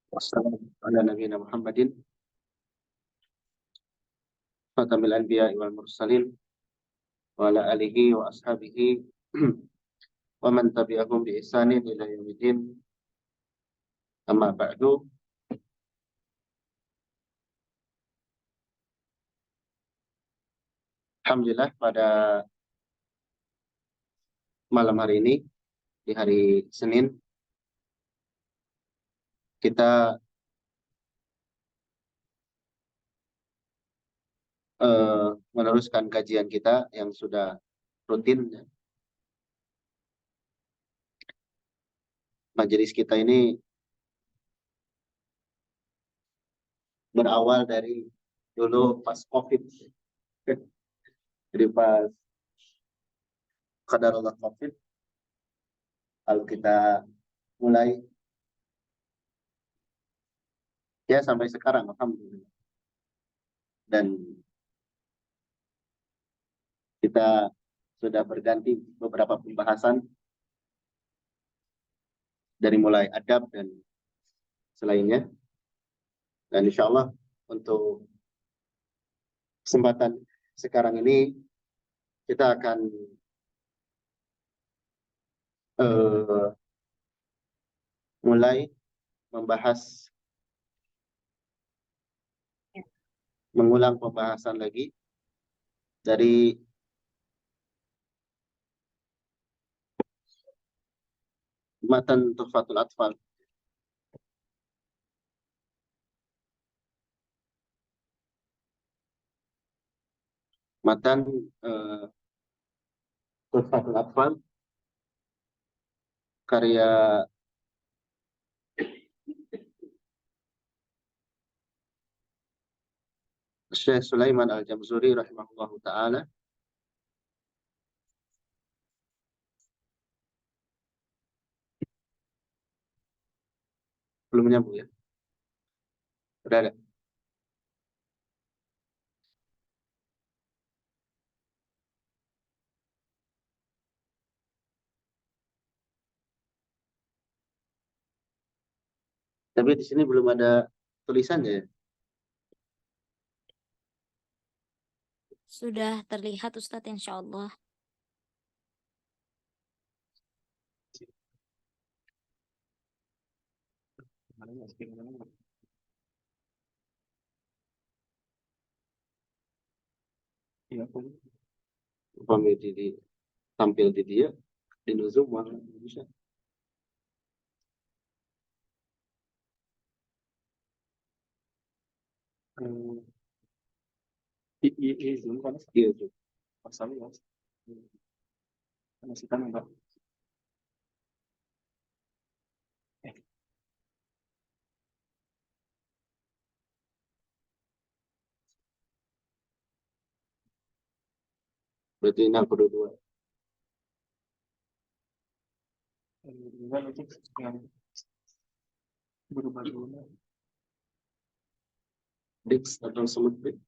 Wassalamu ala nabiyina Muhammadin khatamil anbiya'i wal mursalin wa ala alihi wa ashabihi wa man tabi'ahum bi ihsanin ila yaumil amma ba'du. Alhamdulillah, pada malam hari ini, di hari Senin, kita meneruskan kajian kita yang sudah rutin. Majelis kita ini berawal dari dulu pas COVID. Jadi pas qadarullah COVID, lalu kita mulai ya sampai sekarang, alhamdulillah. Dan kita sudah berganti beberapa pembahasan dari mulai adab dan selainnya. Dan insya Allah untuk kesempatan sekarang ini kita akan mulai membahas, mengulang pembahasan lagi dari matan Tuhfatul Atfal. Matan Tuhfatul Atfal karya Syekh Sulaiman Al-Jamzuri rahimahullahu ta'ala. Belum nyambung ya? Udah ada? Tapi di sini belum ada tulisannya ya? Sudah terlihat Ustadz, insya Allah. Upamanya tampil di dia di Zoom malah bisa. Iya Zoom kan? Iya Zoom. Pasal ya. Masih kan enggak? Berarti 62. Berubah-ubah. Dix atau semut Dix.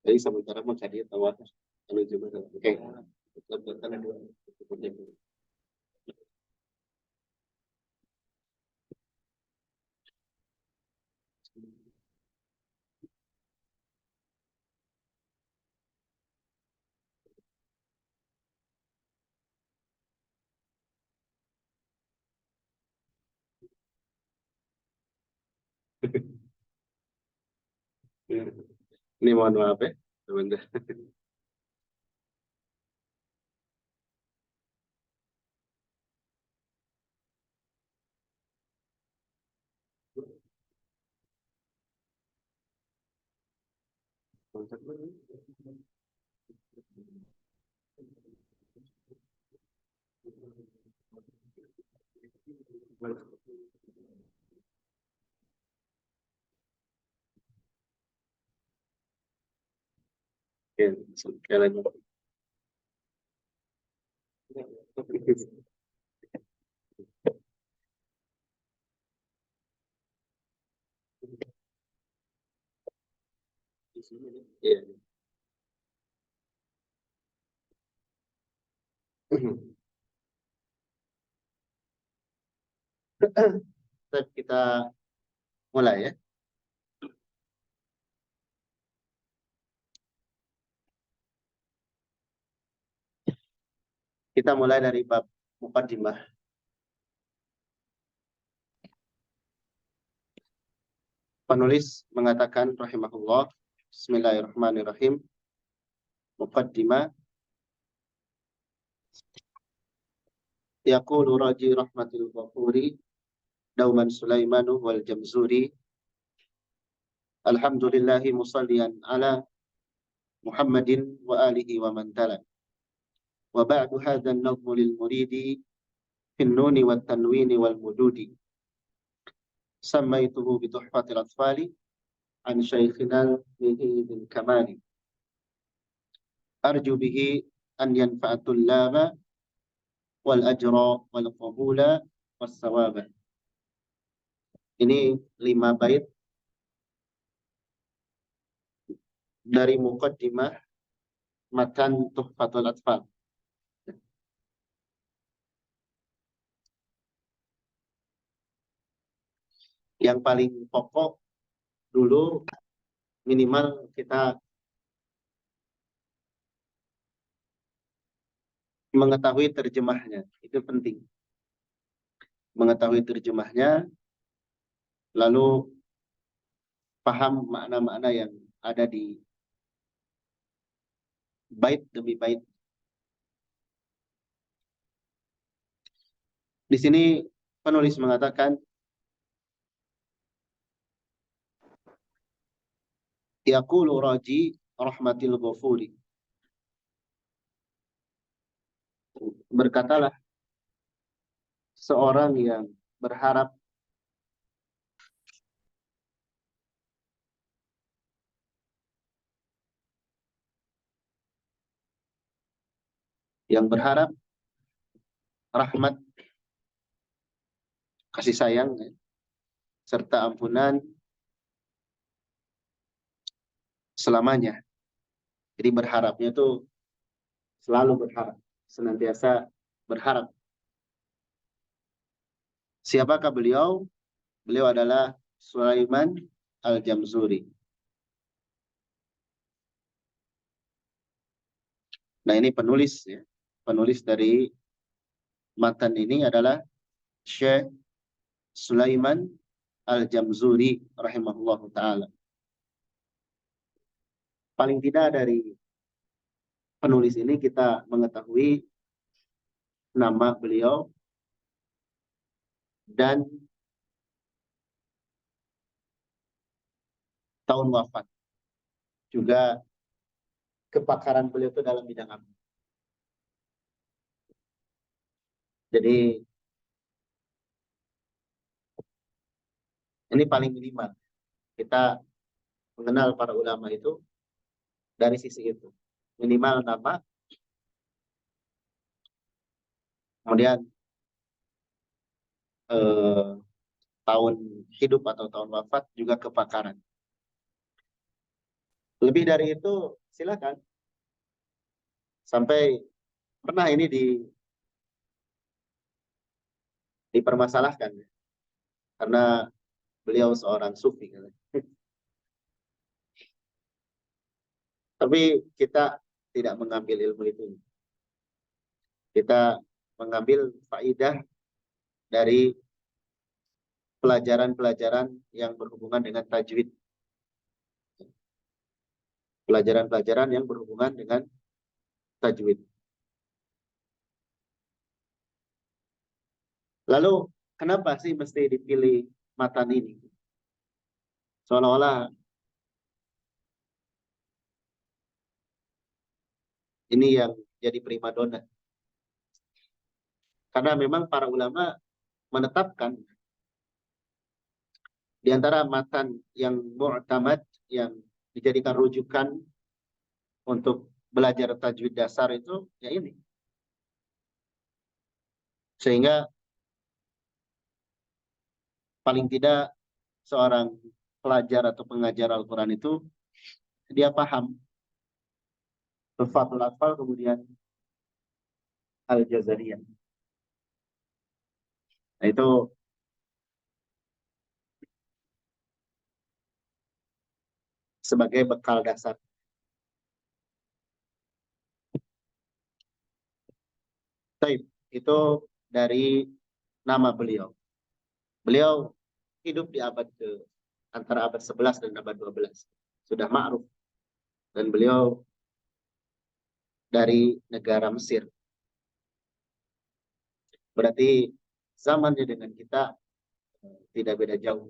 Jadi sementara mau cari tahu atas kalau coba. Oke. Letakkan dua. Ini mohon maaf ya, sebentar. Oke, sekali lagi. Iya. Kita mulai ya. Kita mulai dari bab muqaddimah. Penulis mengatakan rahimahullah, Bismillahirrahmanirrahim. Muqaddimah. Yaqulu raji rahmatil ghafuri dauman Sulaimanu wal Jamzuri. Alhamdulillahi musallian ala Muhammadin wa alihi wa man tala. Wa ba'du hadha an-nazmu lil muridi fi an-nuni wat tanwini wal mududi. Sammaituhu bi tuhfatil atfali an syaikhina bihi bil kamali. Arju bihi an yanfa'atul lama wal ajra wal qabula was sawaba. Ini 5 bait dari muqaddimah matan Tuhfatul Atfal. Yang paling pokok dulu minimal kita mengetahui terjemahnya, itu penting. Mengetahui terjemahnya, lalu paham makna-makna yang ada di bait demi bait. Di sini penulis mengatakan, yaqulu raji rahmatil ghafuri. Berkatalah seorang yang berharap rahmat, kasih sayang, serta ampunan selamanya. Jadi berharapnya itu selalu berharap, senantiasa berharap. Siapakah beliau? Beliau adalah Sulaiman Al-Jamzuri. Nah, ini penulis ya. Penulis dari matan ini adalah Syekh Sulaiman Al-Jamzuri rahimahullahu taala. Paling tidak dari penulis ini kita mengetahui nama beliau dan tahun wafat. Juga kepakaran beliau itu dalam bidang apa. Jadi ini paling minimal. Kita mengenal para ulama itu dari sisi itu. Minimal nama, kemudian tahun hidup atau tahun wafat, juga kepakaran. Lebih dari itu silakan. Sampai pernah ini dipermasalahkan karena beliau seorang sufi. Tapi kita tidak mengambil ilmu itu. Kita mengambil faidah dari pelajaran-pelajaran yang berhubungan dengan tajwid. Pelajaran-pelajaran yang berhubungan dengan tajwid. Lalu kenapa sih mesti dipilih matan ini? Seolah-olah ini yang jadi primadona. Karena memang para ulama menetapkan di antara matan yang mu'tamad, yang dijadikan rujukan untuk belajar tajwid dasar itu ya ini. Sehingga paling tidak seorang pelajar atau pengajar Al-Quran itu dia paham Tuhfatul Atfal kemudian Al-Jazariyah. Nah, itu sebagai bekal dasar. Baik, itu dari nama beliau. Beliau hidup di antara abad 11 dan abad 12. Sudah ma'ruf. Dan beliau dari negara Mesir. Berarti zamannya dengan kita tidak beda jauh.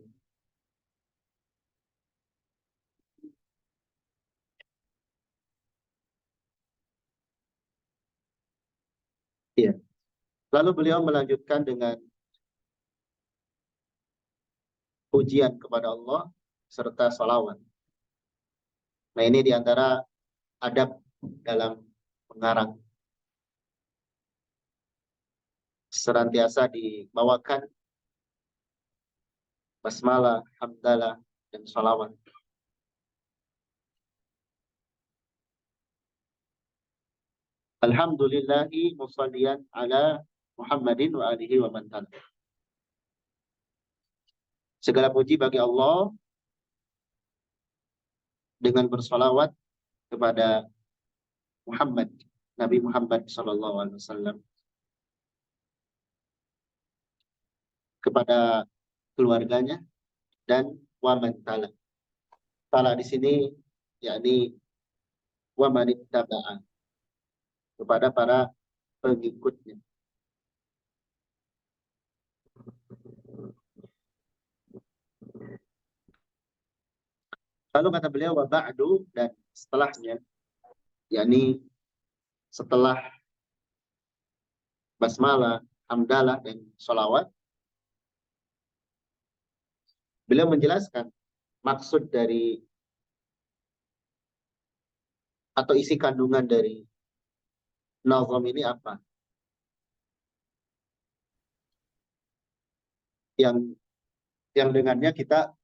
Iya. Lalu beliau melanjutkan dengan pujian kepada Allah serta salawat. Nah, ini diantara adab dalam mengarang. Senantiasa dibawakan basmalah, hamdalah, dan salawat. Alhamdulillahi musallian ala Muhammadin wa alihi wa man tabi'ah. Segala puji bagi Allah dengan bersalawat kepada Muhammad, Nabi Muhammad sallallahu alaihi wasallam, kepada keluarganya dan wa man tala. Tala di sini yakni wa man ittaba'a, kepada para pengikutnya. Lalu kata beliau wa ba'du, dan setelahnya, yakni setelah basmalah, hamdalah, dan sholawat, beliau menjelaskan maksud dari atau isi kandungan dari nazam ini apa. Yang dengannya kita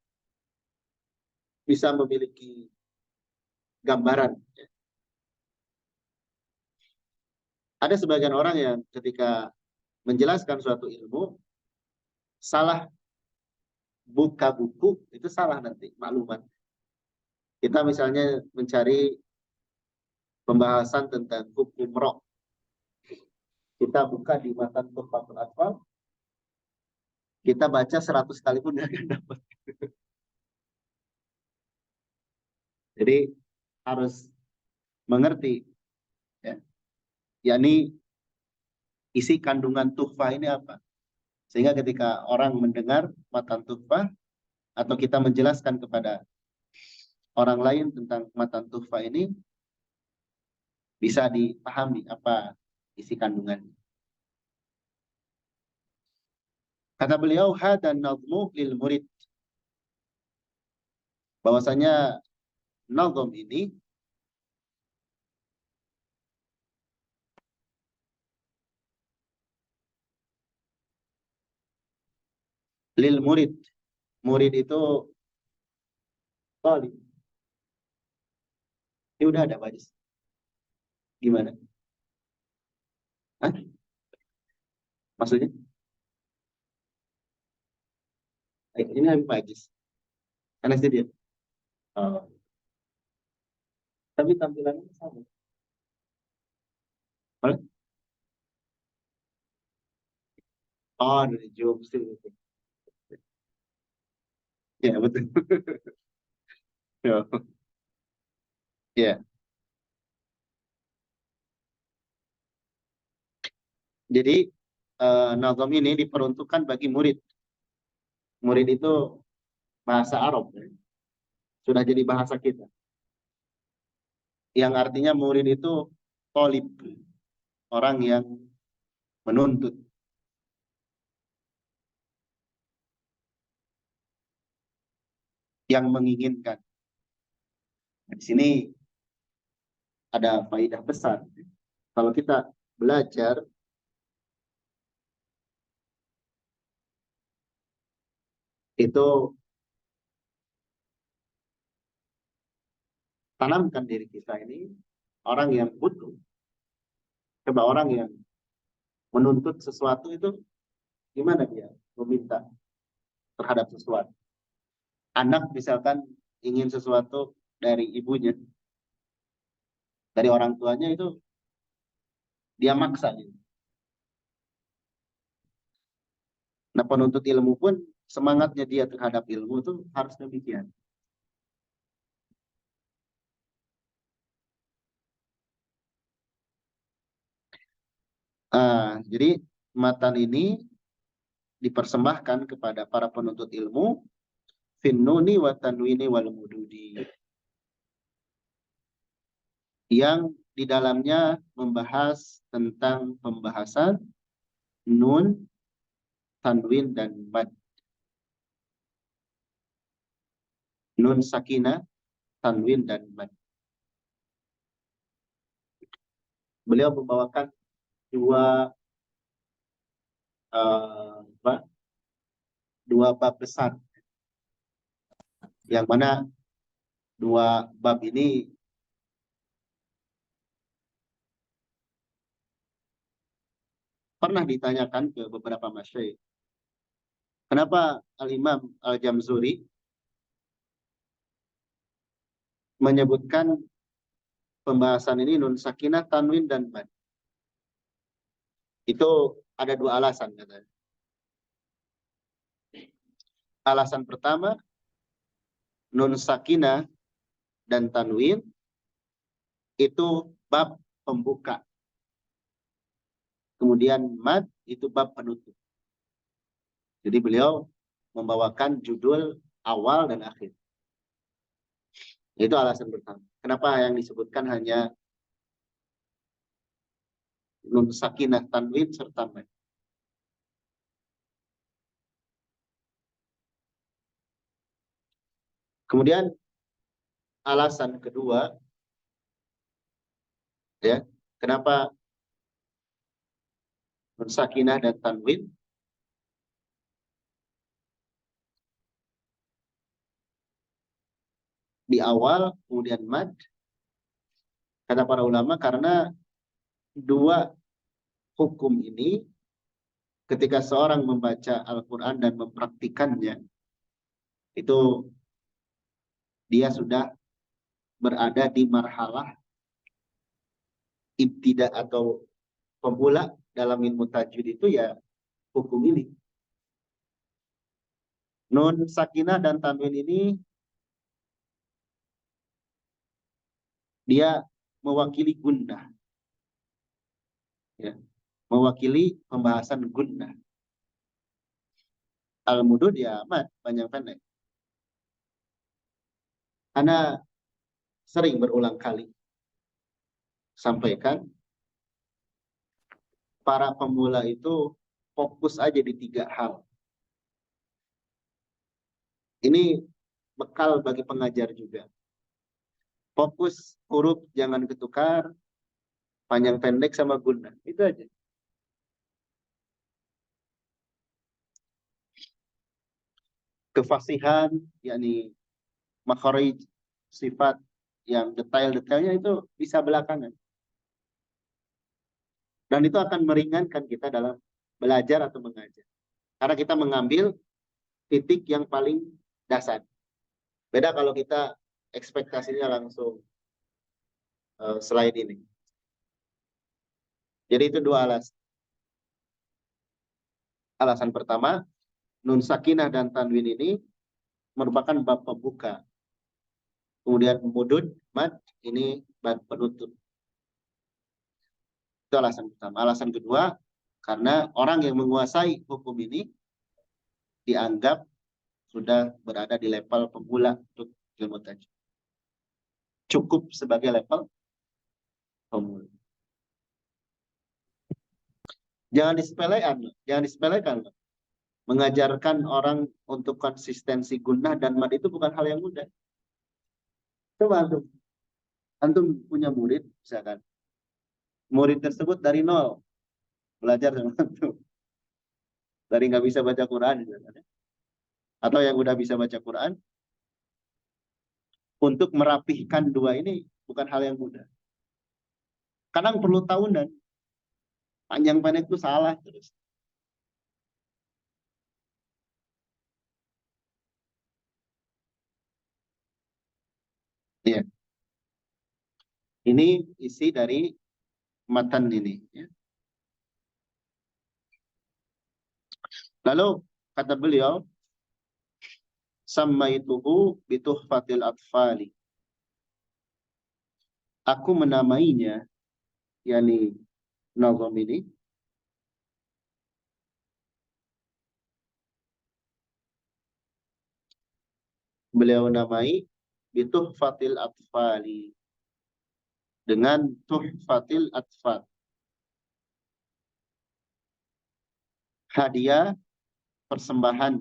bisa memiliki gambaran. Ada sebagian orang yang ketika menjelaskan suatu ilmu, salah buka buku, itu salah nanti maklumat. Kita misalnya mencari pembahasan tentang hukum roh. Kita buka di matan Tuhfatul Atfal, kita baca 100 kali pun tidak akan dapat. Jadi harus mengerti, ya, yakni isi kandungan tuhfah ini apa. Sehingga ketika orang mendengar matan tuhfah atau kita menjelaskan kepada orang lain tentang matan tuhfah ini, bisa dipahami apa isi kandungannya. Kata beliau, hadan nazmu lil murid, bahwasanya nazm ini lil murid. Murid itu talib. Ini udah ada Pak Jis. Gimana? Hah? Maksudnya? Ini Habib Pak Jis. Anak dia. Oh. Tapi tampilannya sama. Boleh? Oh, dari Zoom. Ya, betul. Ya. Ya. Jadi nazam ini diperuntukkan bagi murid. Murid itu bahasa Arab, ya. Sudah jadi bahasa kita. Yang artinya murid itu tolib, orang yang menuntut. Yang menginginkan. Di sini ada faedah besar. Kalau kita belajar, itu tanamkan diri kita ini orang yang butuh. Coba orang yang menuntut sesuatu itu gimana dia meminta terhadap sesuatu. Anak misalkan ingin sesuatu dari ibunya, dari orang tuanya itu dia maksa gitu. Nah, penuntut ilmu pun semangatnya dia terhadap ilmu itu harus demikian. Jadi matan ini dipersembahkan kepada para penuntut ilmu finnuni wa tanwini wal mududi, yang di dalamnya membahas tentang pembahasan nun, tanwin, dan mad. Nun sakinah, tanwin, dan mad. Beliau membawakan dua bab besar, yang mana dua bab ini pernah ditanyakan ke beberapa masyayikh. Kenapa Al-Imam Al-Jamzuri menyebutkan pembahasan ini nun sakinah, tanwin, dan mad? Itu ada dua alasan katanya. Alasan pertama, nun sakinah dan tanwin itu bab pembuka. Kemudian mad itu bab penutup. Jadi beliau membawakan judul awal dan akhir. Itu alasan pertama. Kenapa yang disebutkan hanya nun sakinah, tanwin, serta mad? Kemudian alasan kedua, ya, kenapa nun sakinah dan tanwin? Di awal, kemudian mad. Kata para ulama, karena dua hukum ini ketika seorang membaca Al-Quran dan mempraktikannya, itu dia sudah berada di marhalah ibtida atau pemula dalam ilmu tajwid, itu ya hukum ini. Nun sakinah dan tanwin ini dia mewakili gunnah, ya, mewakili pembahasan gunnah. Al-mudud ya mad, panjang pendek. Ana sering berulang kali sampaikan, para pemula itu fokus aja di 3 hal. Ini bekal bagi pengajar juga. Fokus huruf, jangan ketukar, panjang pendek sama gunnah. Itu aja. Kefasihan, yakni makharij, sifat yang detail-detailnya itu bisa belakangan. Dan itu akan meringankan kita dalam belajar atau mengajar. Karena kita mengambil titik yang paling dasar. Beda kalau kita ekspektasinya langsung selain ini. Jadi itu dua alasan. Alasan pertama, nun sakinah dan tanwin ini merupakan bab pembuka. Kemudian mudud, mad, ini bab penutup. Itu alasan pertama. Alasan kedua, karena orang yang menguasai hukum ini dianggap sudah berada di level pemula untuk ilmu tajwid. Cukup sebagai level pemula. Jangan disepelekan. Mengajarkan orang untuk konsistensi gunnah dan mad itu bukan hal yang mudah. Coba antum punya murid, misalkan. Murid tersebut dari nol belajar dengan antum. Dari nggak bisa baca Quran, misalkan. Atau yang udah bisa baca Quran, untuk merapihkan dua ini bukan hal yang mudah. Kadang perlu tahunan. Panjang pendek itu salah terus. Ya, ini isi dari matan ini. Ya. Lalu kata beliau, sammaituhu bituhfatil atfali. Aku menamainya, yakni nazam ini, beliau namai bituhfatil atfali, dengan tuhfatil atfal, hadiah persembahan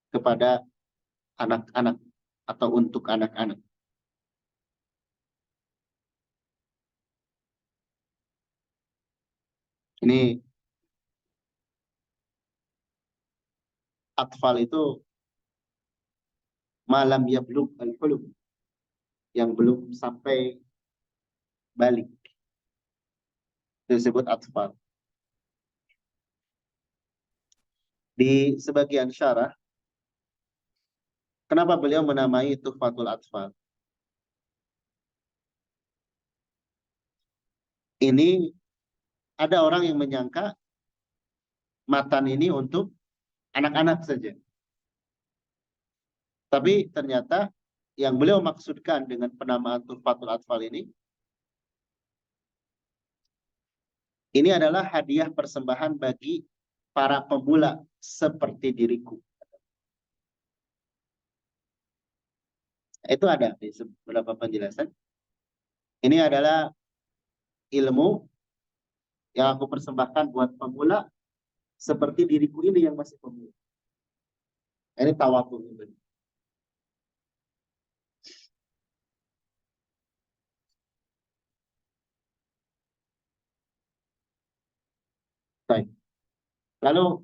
kepada anak-anak atau untuk anak-anak. Ini atfal itu malam yablugh al-hulum, yang belum sampai balik, disebut atfal. Di sebagian syarah, kenapa beliau menamai tuhfatul atfal? Ini ada orang yang menyangka matan ini untuk anak-anak saja. Tapi ternyata yang beliau maksudkan dengan penamaan tuhfatul atfal ini adalah hadiah persembahan bagi para pemula seperti diriku. Itu ada di beberapa penjelasan. Ini adalah ilmu yang aku persembahkan buat pemula seperti diriku ini yang masih pemula. Ini tawakul. Baik. Lalu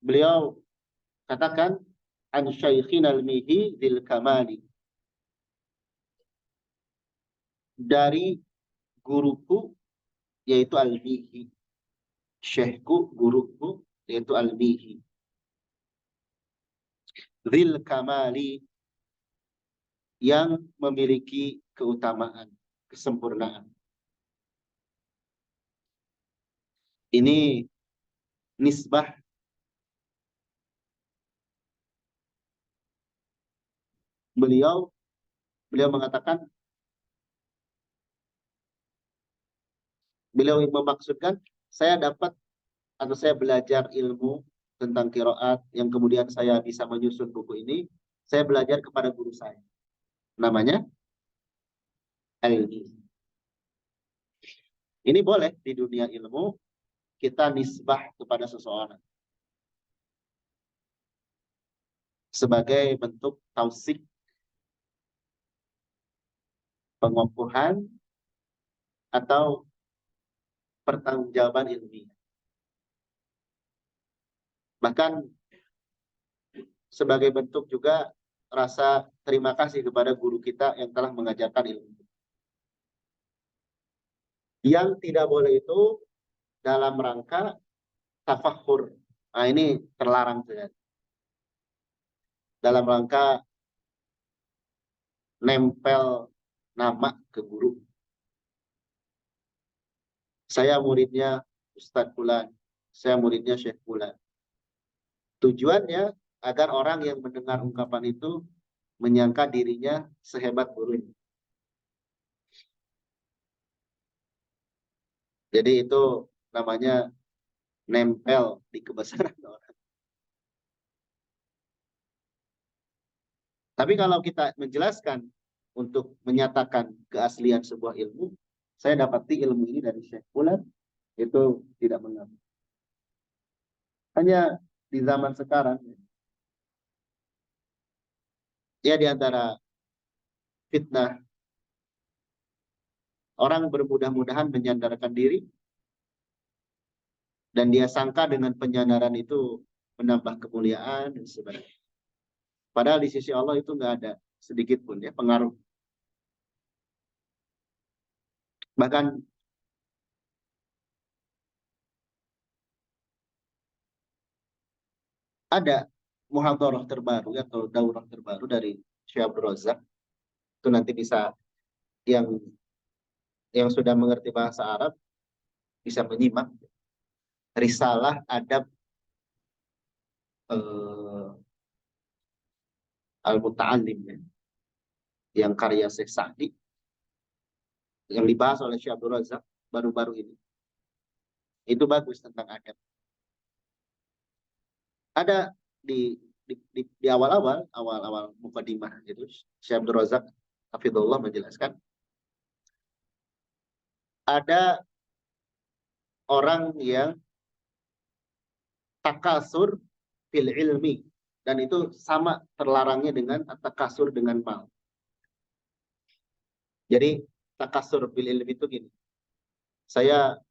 beliau katakan an syaikhina al-mihi dzil kamali, dari guruku yaitu al-mihi, syekhku, guruku yaitu al-mihi, dzil kamali, yang memiliki keutamaan, kesempurnaan. Ini nisbah beliau mengatakan, beliau memaksudkan saya dapat atau saya belajar ilmu tentang qiraat yang kemudian saya bisa menyusun buku ini, saya belajar kepada guru saya. Namanya Al-Mihi. Ini boleh di dunia ilmu kita nisbah kepada seseorang sebagai bentuk tausik, pengokohan, atau pertanggungjawaban ilmiah. Bahkan sebagai bentuk juga rasa terima kasih kepada guru kita yang telah mengajarkan ilmu. Yang tidak boleh itu dalam rangka tafakhur. Nah, ini terlarang sekali. Dalam rangka nempel nama ke guru. Saya muridnya Ustadz Fulan, saya muridnya Syekh Fulan. Tujuannya agar orang yang mendengar ungkapan itu menyangka dirinya sehebat gurunya. Jadi itu namanya nempel di kebesaran orang. Tapi kalau kita menjelaskan untuk menyatakan keaslian sebuah ilmu, saya dapati ilmu ini dari Syekh Fulan, itu tidak mengapa. Hanya di zaman sekarang, ya di antara fitnah, orang bermudah-mudahan menyandarkan diri, dan dia sangka dengan penyandaran itu menambah kemuliaan dan sebagainya. Padahal di sisi Allah itu nggak ada sedikit pun ya pengaruh. Bahkan ada muhadharah terbaru atau daurah terbaru dari Syekh Abdul Razak Itu nanti bisa yang sudah mengerti bahasa Arab bisa menyimak Risalah Adab Al-Muta'allim ya, yang karya Syekh Sa'di yang dibahas oleh Syekh Abdul Razak baru-baru ini. Itu bagus tentang adab. Ada di awal-awal mukadimah itu Syekh Abdul Razak hafizahullah menjelaskan ada orang yang takasur fil ilmi, dan itu sama terlarangnya dengan takasur dengan mal. Jadi takasur fil ilmi itu gini, saya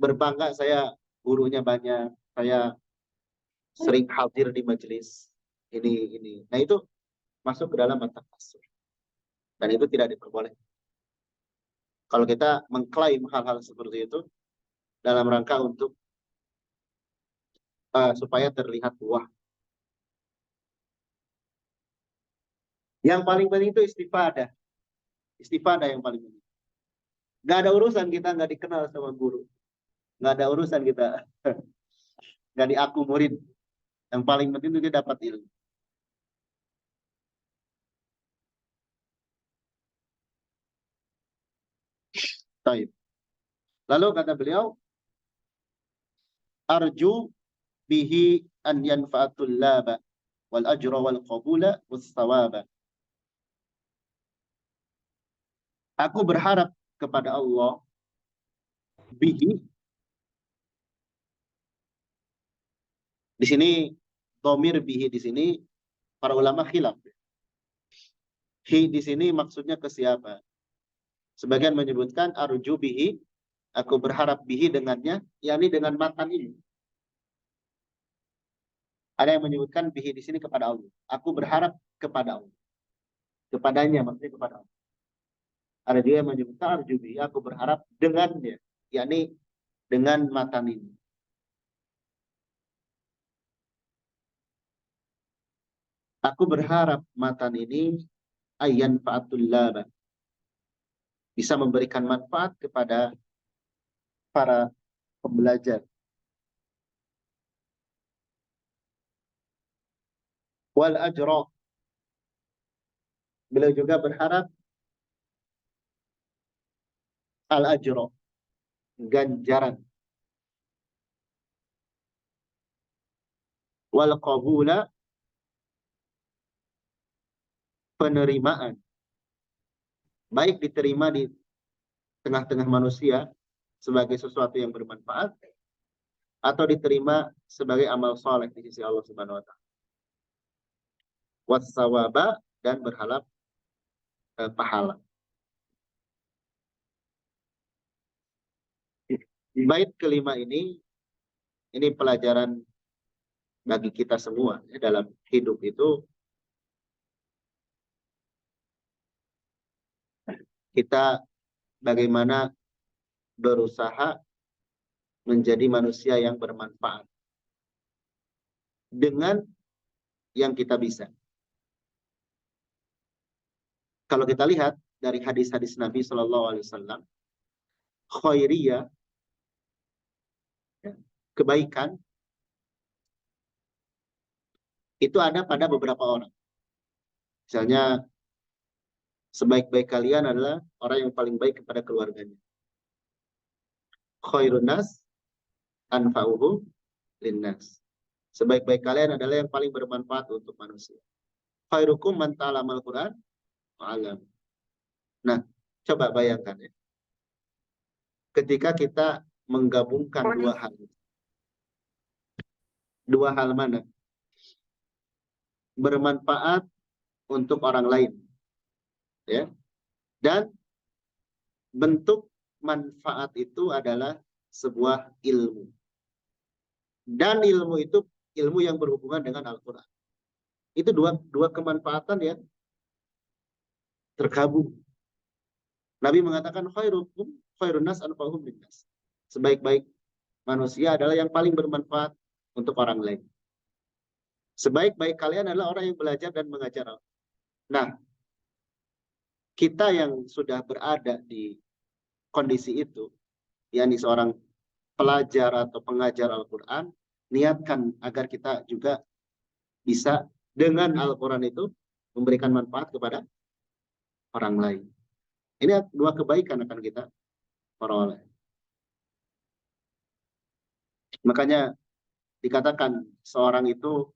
berbangga saya gurunya banyak, saya sering hadir di majelis ini. Nah itu masuk ke dalam takasur, dan itu tidak diperbolehkan. Kalau kita mengklaim hal-hal seperti itu dalam rangka untuk supaya terlihat wah. Yang paling penting itu istifadah. Istifadah yang paling penting. Nggak ada urusan kita nggak dikenal sama guru. Nggak ada urusan kita nggak diaku murid. Yang paling penting itu dia dapat ilmu. Taib. Lalu kata beliau, arju bihi an yanfa'atul laba wal ajra wal qabula was thawaba. Aku berharap kepada Allah bihi. Di sini dhamir bihi di sini para ulama khilaf. Hi di sini maksudnya ke siapa? Sebagian menyebutkan arju bihi, aku berharap bihi dengannya, yakni dengan matan ini. Ada yang menyebutkan bihi di sini kepada Allah. Aku berharap kepada Allah. Kepadanya maksudnya kepada Allah. Ada juga yang menyebutkan arju bihi, aku berharap dengannya, yakni dengan matan ini. Aku berharap matan ini ayyan fa'atul laba, bisa memberikan manfaat kepada para pembelajar. Wal ajra, beliau juga berharap al ajra, ganjaran. Wal qabula, penerimaan. Baik diterima di tengah-tengah manusia sebagai sesuatu yang bermanfaat, atau diterima sebagai amal soleh di sisi Allah Subhanahu wa taala. Wassawaba, dan berharap pahala. Bait kelima ini pelajaran bagi kita semua ya, dalam hidup itu kita bagaimana berusaha menjadi manusia yang bermanfaat dengan yang kita bisa. Kalau kita lihat dari hadis-hadis Nabi Shallallahu Alaihi Wasallam, khairiyah, kebaikan itu ada pada beberapa orang. Misalnya, sebaik-baik kalian adalah orang yang paling baik kepada keluarganya. Khairun nas anfa'uhum linnas. Sebaik-baik kalian adalah yang paling bermanfaat untuk manusia. Khairukum man ta'alamal Qur'an wa'alam. Nah, coba bayangkan ya. Ketika kita menggabungkan dua hal. Dua hal mana? Bermanfaat untuk orang lain. Ya. Dan bentuk manfaat itu adalah sebuah ilmu. Dan ilmu itu ilmu yang berhubungan dengan Al-Quran. Itu dua kemanfaatan yang tergabung. Nabi mengatakan khairun nas anfa'uhum linnas. Sebaik-baik manusia adalah yang paling bermanfaat untuk orang lain. Sebaik-baik kalian adalah orang yang belajar dan mengajar. Nah, kita yang sudah berada di kondisi itu, yakni seorang pelajar atau pengajar Al-Quran, niatkan agar kita juga bisa dengan Al-Quran itu memberikan manfaat kepada orang lain. Ini dua kebaikan akan kita peroleh. Makanya dikatakan seorang itu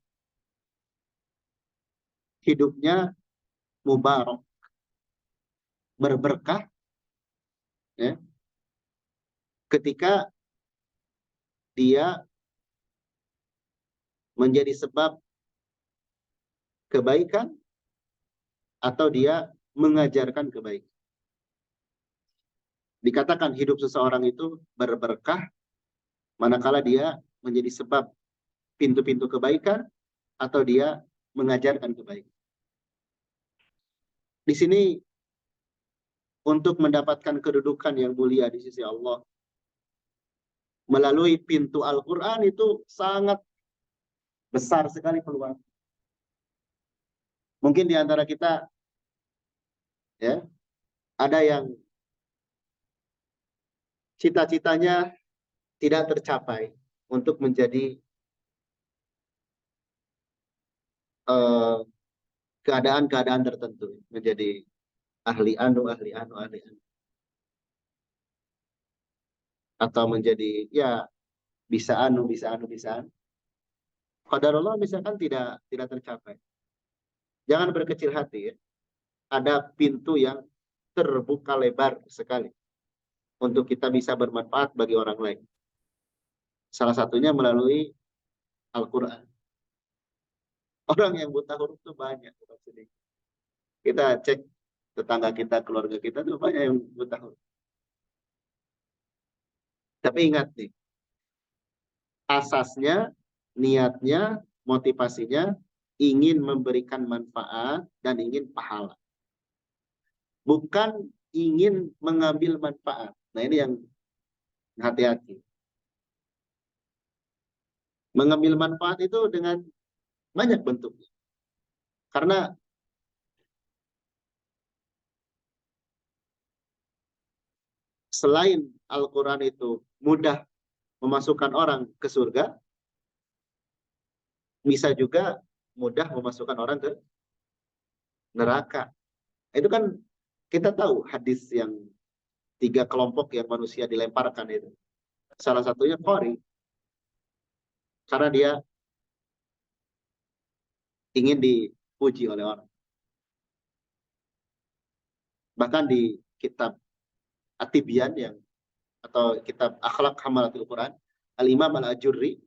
hidupnya mubarak, berberkah, ya, ketika dia menjadi sebab kebaikan atau dia mengajarkan kebaikan. Dikatakan hidup seseorang itu berberkah manakala dia menjadi sebab pintu-pintu kebaikan atau dia mengajarkan kebaikan. Di sini untuk mendapatkan kedudukan yang mulia di sisi Allah melalui pintu Al-Quran itu sangat besar sekali peluang. Mungkin di antara kita ya ada yang cita-citanya tidak tercapai untuk menjadi keadaan-keadaan tertentu, menjadi ahli anu, atau menjadi ya bisa anu. Qadarullah misalkan tidak tercapai. Jangan berkecil hati ya. Ada pintu yang terbuka lebar sekali untuk kita bisa bermanfaat bagi orang lain. Salah satunya melalui Al-Quran. Orang yang buta huruf itu banyak. Kita cek tetangga kita, keluarga kita itu banyak yang buta huruf. Tapi ingat nih, asasnya, niatnya, motivasinya ingin memberikan manfaat dan ingin pahala. Bukan ingin mengambil manfaat. Nah ini yang hati-hati. Mengambil manfaat itu dengan banyak bentuknya. Karena selain Al-Quran itu mudah memasukkan orang ke surga, bisa juga mudah memasukkan orang ke neraka. Itu kan kita tahu hadis yang 3 kelompok yang manusia dilemparkan itu. Salah satunya Qori. Karena dia ingin dipuji oleh orang. Bahkan di kitab At-Tibyan atau kitab Akhlak Hamalatul Quran, Al-Imam Al-Ajurri,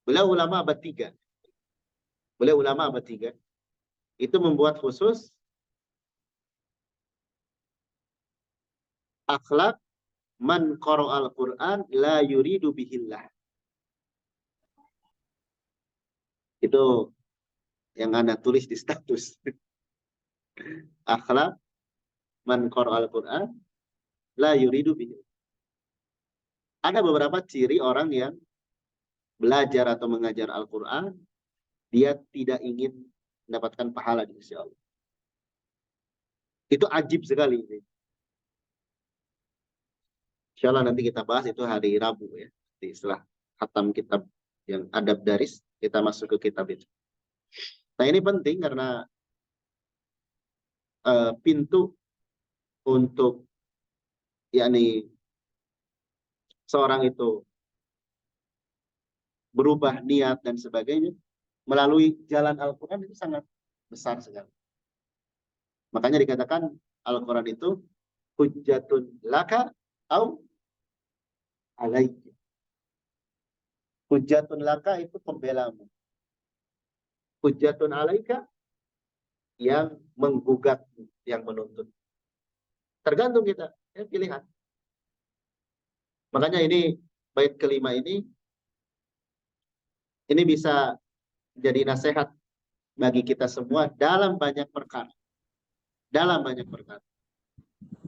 beliau ulama abad 3. Itu membuat khusus akhlak man qara'al Quran la yuridu bihillah. Itu yang Anda tulis di status. Akhlak man qara'al Quran la yuridu bihillah. Ada beberapa ciri orang yang belajar atau mengajar Al-Quran, dia tidak ingin mendapatkan pahala di sisi Allah. Itu ajib sekali. Insyaallah nanti kita bahas itu hari Rabu ya. Setelah khatam kitab yang adab daris, kita masuk ke kitab itu. Nah ini penting karena pintu untuk yakni seorang itu berubah niat dan sebagainya melalui jalan Al-Quran itu sangat besar sekali. Makanya dikatakan Al-Quran itu hujjatun laka au alaika. Hujjatun laka itu pembelamu. Hujjatun alaika yang menggugat, yang menuntut. Tergantung kita, ya, pilihan. Makanya ini bait kelima ini bisa jadi nasihat bagi kita semua dalam banyak perkara.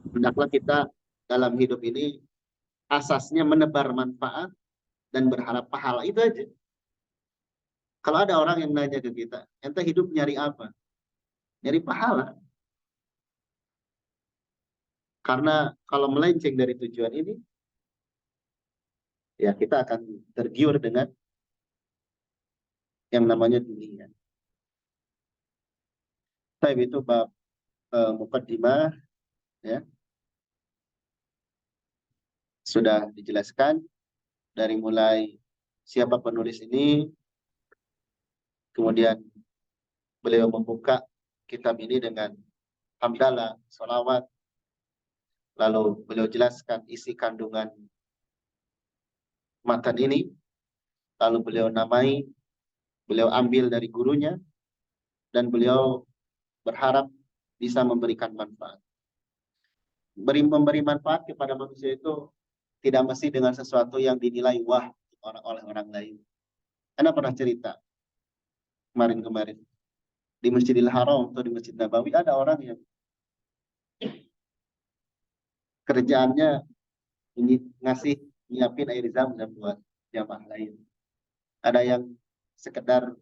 Hendaklah kita dalam hidup ini asasnya menebar manfaat dan berharap pahala. Itu aja. Kalau ada orang yang nanya ke kita, ente hidup nyari apa? nyari pahala. Karena kalau melenceng dari tujuan ini, ya kita akan tergiur dengan yang namanya dunia. Tapi itu bab muqaddimah, ya, sudah dijelaskan dari mulai siapa penulis ini, kemudian beliau membuka kitab ini dengan hamdalah, sholawat, lalu beliau jelaskan isi kandungan matan ini, lalu beliau namai, beliau ambil dari gurunya, dan beliau berharap bisa memberikan manfaat. Memberi manfaat kepada manusia itu tidak mesti dengan sesuatu yang dinilai wah oleh orang lain. Anda pernah cerita kemarin-kemarin di Masjidil Haram atau di Masjid Nabawi ada orang yang kerjaannya ngasih nyiapin air zam-zam buat jamaah lain. Ada yang sekedar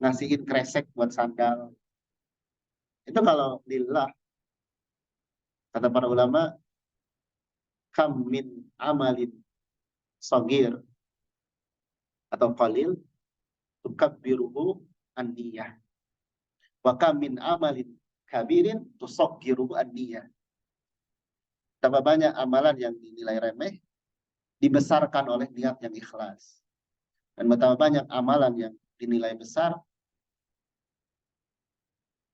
ngasihin kresek buat sandal. Itu kalau lillah, kata para ulama, kam min amalin sogir atau qalil tukabbiruhu an-niyah. Wa kam min amalin kabirin tusaggiruhu an-niyah. Betapa banyak amalan yang dinilai remeh dibesarkan oleh niat yang ikhlas. Dan betapa banyak amalan yang dinilai besar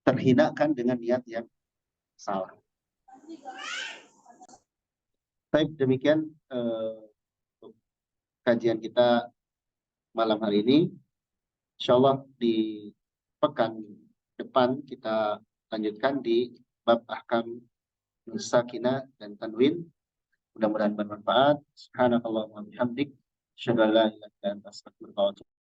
terhinakan dengan niat yang salah. Baik, demikian kajian kita malam hari ini. Insyaallah di pekan depan kita lanjutkan di bab ahkam sakinah dan tanwin. Mudah-mudahan bermanfaat. Subhanakallahumma wa bihamdik, asyhadu an la ilaha illa anta, astaghfiruka wa atubu ilaik.